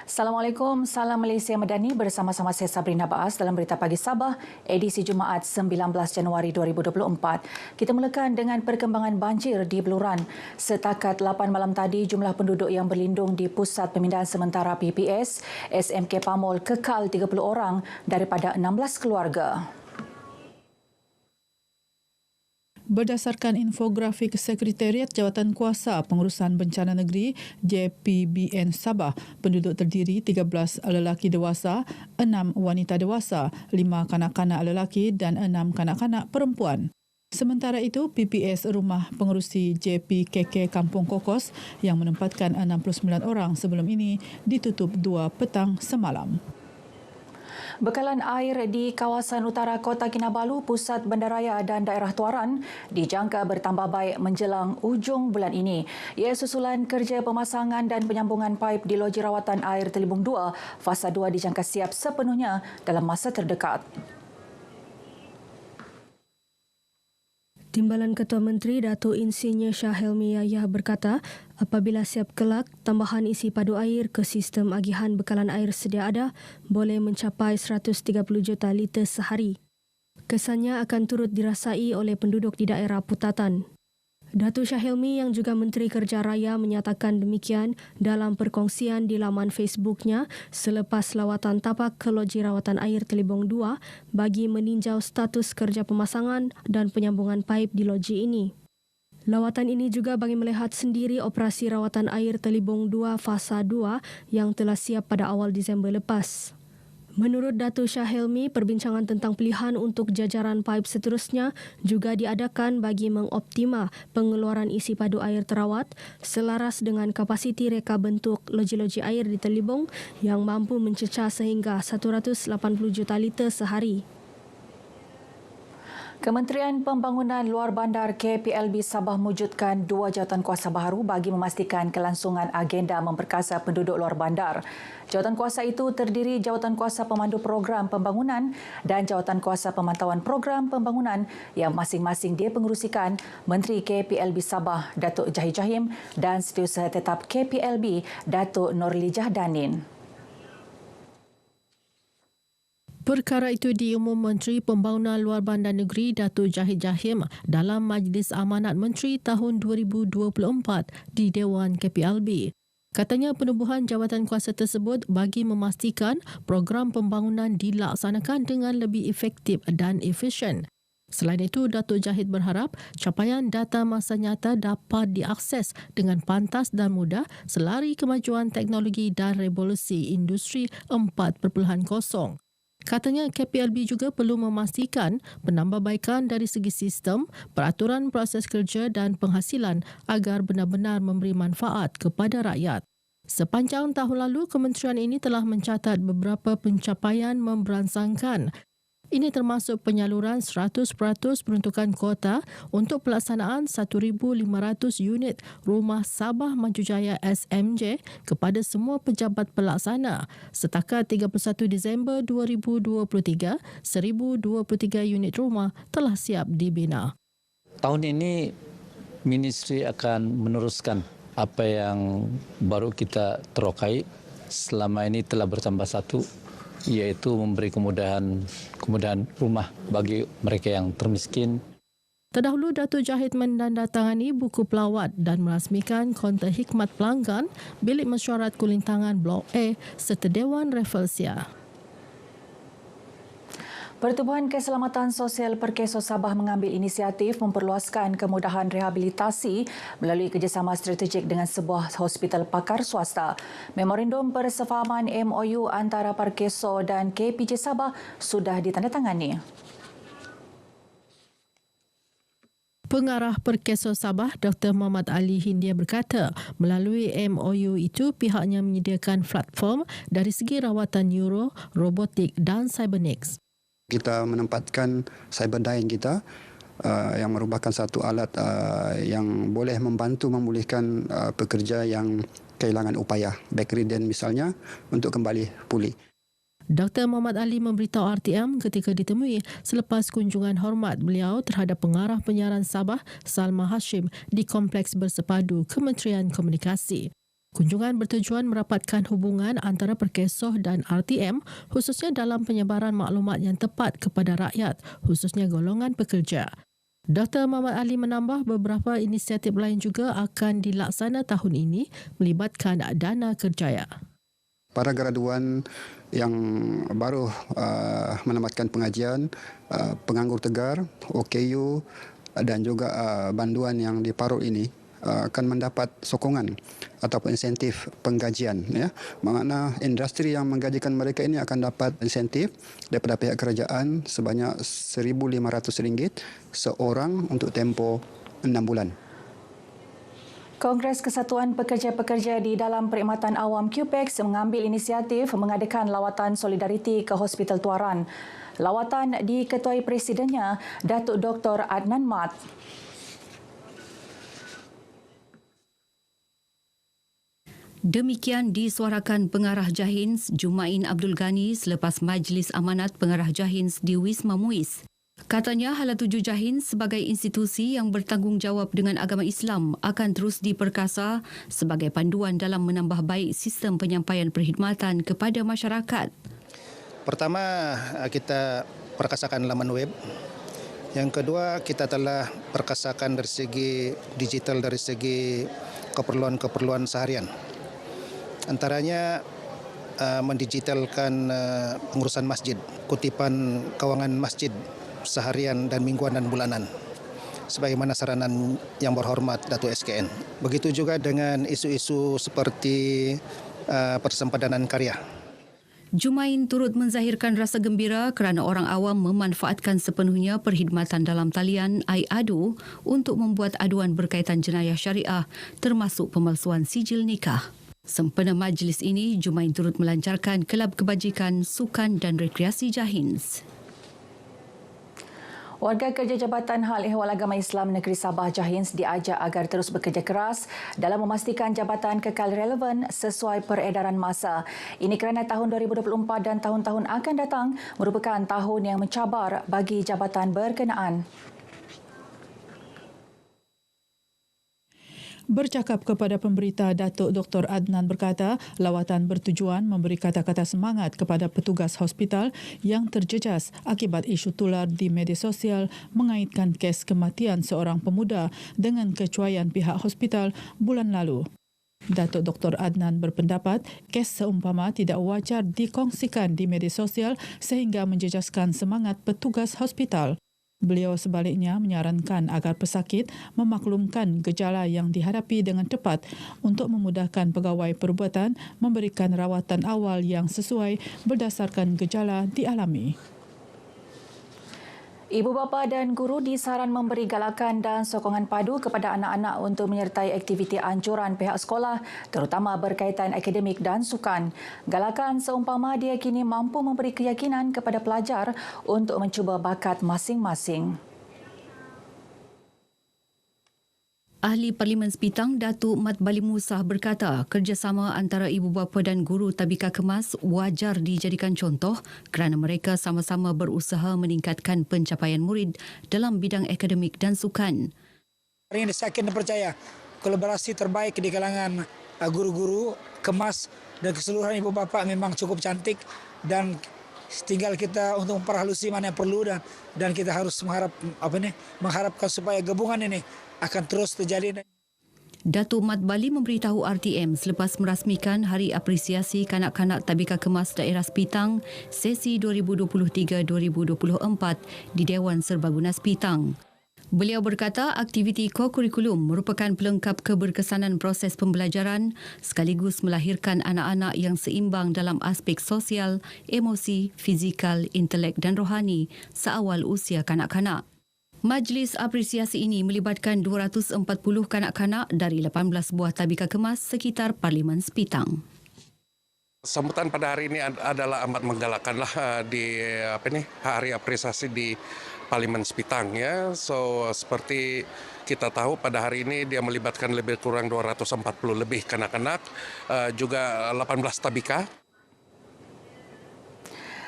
Assalamualaikum, salam Malaysia Madani bersama-sama saya Sabrina Baas dalam Berita Pagi Sabah, edisi Jumaat 19 Januari 2024. Kita mulakan dengan perkembangan banjir di Beluran. Setakat 8 malam tadi, jumlah penduduk yang berlindung di Pusat Pemindahan Sementara PPS, SMK Pamol kekal 30 orang daripada 16 keluarga. Berdasarkan infografik Sekretariat Jawatankuasa Pengurusan Bencana Negeri JPBN Sabah, penduduk terdiri 13 lelaki dewasa, 6 wanita dewasa, 5 kanak-kanak lelaki dan 6 kanak-kanak perempuan. Sementara itu, PPS Rumah Pengerusi JPKK Kampung Kokos yang menempatkan 69 orang sebelum ini ditutup 2 petang semalam. Bekalan air di kawasan utara Kota Kinabalu, Pusat Bandaraya dan Daerah Tuaran dijangka bertambah baik menjelang ujung bulan ini. Ia susulan kerja pemasangan dan penyambungan paip di loji rawatan air Telibung 2, Fasa 2 dijangka siap sepenuhnya dalam masa terdekat. Timbalan Ketua Menteri Datuk Insinyur Shah Helmi Yahya berkata, apabila siap kelak, tambahan isi padu air ke sistem agihan bekalan air sedia ada boleh mencapai 130 juta liter sehari. Kesannya akan turut dirasai oleh penduduk di daerah Putatan. Datuk Shah Helmi yang juga Menteri Kerja Raya menyatakan demikian dalam perkongsian di laman Facebooknya selepas lawatan tapak ke loji rawatan air Telibung 2 bagi meninjau status kerja pemasangan dan penyambungan paip di loji ini. Lawatan ini juga bagi melihat sendiri operasi rawatan air Telibung 2 Fasa 2 yang telah siap pada awal Disember lepas. Menurut Datuk Shah Helmi, perbincangan tentang pilihan untuk jajaran paip seterusnya juga diadakan bagi mengoptima pengeluaran isi padu air terawat selaras dengan kapasiti reka bentuk loji-loji air di Telibung yang mampu mencecah sehingga 180 juta liter sehari. Kementerian Pembangunan Luar Bandar KPLB Sabah mewujudkan 2 jawatankuasa baharu bagi memastikan kelangsungan agenda memperkasa penduduk luar bandar. Jawatankuasa itu terdiri Jawatankuasa Pemandu Program Pembangunan dan Jawatankuasa Pemantauan Program Pembangunan yang masing-masing dipengerusikan Menteri KPLB Sabah Datuk Zahid Jahim dan Setiausaha Tetap KPLB Datuk Nurlijah Danin. Perkara itu diumum Menteri Pembangunan Luar Bandar Negeri Datuk Zahid Jahim dalam Majlis Amanat Menteri tahun 2024 di Dewan KPLB. Katanya penubuhan jawatankuasa tersebut bagi memastikan program pembangunan dilaksanakan dengan lebih efektif dan efisien. Selain itu, Datuk Zahid berharap capaian data masa nyata dapat diakses dengan pantas dan mudah selari kemajuan teknologi dan revolusi industri 4.0. Katanya KPLB juga perlu memastikan penambahbaikan dari segi sistem, peraturan proses kerja dan penghasilan agar benar-benar memberi manfaat kepada rakyat. Sepanjang tahun lalu, kementerian ini telah mencatat beberapa pencapaian memberansangkan. Ini termasuk penyaluran 100% peruntukan kuota untuk pelaksanaan 1,500 unit Rumah Sabah Maju Jaya SMJ kepada semua pejabat pelaksana. Setakat 31 Disember 2023, 1,023 unit rumah telah siap dibina. Tahun ini Ministri akan meneruskan apa yang baru kita terokai. Selama ini telah bertambah satu, iaitu memberi kemudahan rumah bagi mereka yang termiskin. Terdahulu, Datuk Zahid menandatangani buku pelawat dan merasmikan konter khidmat pelanggan Bilik Mesyuarat Kulintangan Blok A serta Dewan Rafflesia. Pertubuhan Keselamatan Sosial Perkeso Sabah mengambil inisiatif memperluaskan kemudahan rehabilitasi melalui kerjasama strategik dengan sebuah hospital pakar swasta. Memorandum persefahaman MOU antara Perkeso dan KPJ Sabah sudah ditandatangani. Pengarah Perkeso Sabah, Dr. Muhammad Ali Hindia berkata, melalui MOU itu pihaknya menyediakan platform dari segi rawatan neuro, robotik dan cybernetics. Kita menempatkan cyberdyne kita yang merupakan satu alat yang boleh membantu memulihkan pekerja yang kehilangan upaya, bedridden misalnya, untuk kembali pulih. Dr. Muhammad Ali memberitahu RTM ketika ditemui selepas kunjungan hormat beliau terhadap pengarah penyiaran Sabah, Salma Hashim, di Kompleks Bersepadu Kementerian Komunikasi. Kunjungan bertujuan merapatkan hubungan antara Perkesoh dan RTM khususnya dalam penyebaran maklumat yang tepat kepada rakyat, khususnya golongan pekerja. Dr. Muhammad Ali menambah beberapa inisiatif lain juga akan dilaksana tahun ini melibatkan dana kerjaya. Para graduan yang baru menamatkan pengajian, penganggur tegar, OKU dan juga banduan yang di Parut ini akan mendapat sokongan ataupun insentif penggajian. Ya. Maknanya industri yang menggajikan mereka ini akan dapat insentif daripada pihak kerajaan sebanyak RM1,500 seorang untuk tempoh 6 bulan. Kongres Kesatuan Pekerja-Pekerja di dalam Perkhidmatan Awam QPEX mengambil inisiatif mengadakan lawatan solidariti ke Hospital Tuaran. Lawatan diketuai Presidennya, Datuk Dr. Adnan Mat. Demikian disuarakan Pengarah Jahins Jumain Abdul Ghani selepas Majlis Amanat Pengarah Jahins di Wisma Muiz. Katanya Hala Tuju Jahins sebagai institusi yang bertanggungjawab dengan agama Islam akan terus diperkasa sebagai panduan dalam menambah baik sistem penyampaian perkhidmatan kepada masyarakat. Pertama, kita perkasakan laman web. Yang kedua, kita telah perkasakan dari segi digital, dari segi keperluan-keperluan seharian. Antaranya mendigitalkan pengurusan masjid, kutipan kewangan masjid seharian dan mingguan dan bulanan sebagaimana saranan Yang Berhormat Datuk SKN. Begitu juga dengan isu-isu seperti persempadanan karya. Jumain turut menzahirkan rasa gembira kerana orang awam memanfaatkan sepenuhnya perkhidmatan dalam talian iAdu untuk membuat aduan berkaitan jenayah syariah termasuk pemalsuan sijil nikah. Sempena majlis ini, Jumain turut melancarkan Kelab Kebajikan, Sukan dan Rekreasi Jahins. Warga kerja Jabatan Hal Ehwal Agama Islam Negeri Sabah Jahins diajak agar terus bekerja keras dalam memastikan jabatan kekal relevan sesuai peredaran masa. Ini kerana tahun 2024 dan tahun-tahun akan datang merupakan tahun yang mencabar bagi jabatan berkenaan. Bercakap kepada pemberita, Datuk Dr. Adnan berkata, lawatan bertujuan memberi kata-kata semangat kepada petugas hospital yang terjejas akibat isu tular di media sosial mengaitkan kes kematian seorang pemuda dengan kecuaian pihak hospital bulan lalu. Datuk Dr. Adnan berpendapat kes seumpama tidak wajar dikongsikan di media sosial sehingga menjejaskan semangat petugas hospital. Beliau sebaliknya menyarankan agar pesakit memaklumkan gejala yang dihadapi dengan tepat untuk memudahkan pegawai perubatan memberikan rawatan awal yang sesuai berdasarkan gejala dialami. Ibu bapa dan guru disaran memberi galakan dan sokongan padu kepada anak-anak untuk menyertai aktiviti anjuran pihak sekolah terutama berkaitan akademik dan sukan. Galakan seumpama diyakini mampu memberi keyakinan kepada pelajar untuk mencuba bakat masing-masing. Ahli Parlimen Sepitang Datuk Mat Bali Musah berkata kerjasama antara ibu bapa dan guru tabika kemas wajar dijadikan contoh kerana mereka sama-sama berusaha meningkatkan pencapaian murid dalam bidang akademik dan sukan. Hari ini saya akan percaya kolaborasi terbaik di kalangan guru-guru, kemas dan keseluruhan ibu bapa memang cukup cantik dan tinggal kita untuk memperhalusi mana yang perlu dan kita harus mengharapkan supaya gabungan ini akan terus terjadi. Datuk Mat Bali memberitahu RTM selepas merasmikan Hari Apresiasi Kanak-Kanak Tabika Kemas Daerah Sepitang sesi 2023-2024 di Dewan Serbaguna Sepitang. Beliau berkata aktiviti ko-kurikulum merupakan pelengkap keberkesanan proses pembelajaran sekaligus melahirkan anak-anak yang seimbang dalam aspek sosial, emosi, fizikal, intelek dan rohani seawal usia kanak-kanak. Majlis apresiasi ini melibatkan 240 kanak-kanak dari 18 buah tabika kemas sekitar Parlimen Sepitang. Sambutan pada hari ini adalah amat menggalakkanlah di hari apresiasi di Parlimen Sepitang ya. So seperti kita tahu pada hari ini dia melibatkan lebih kurang 240 lebih kanak-kanak, juga 18 tabika.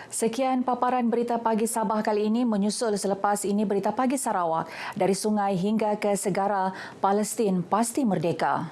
Sekian paparan Berita Pagi Sabah kali ini menyusul selepas ini Berita Pagi Sarawak dari sungai hingga ke segara Palestin pasti merdeka.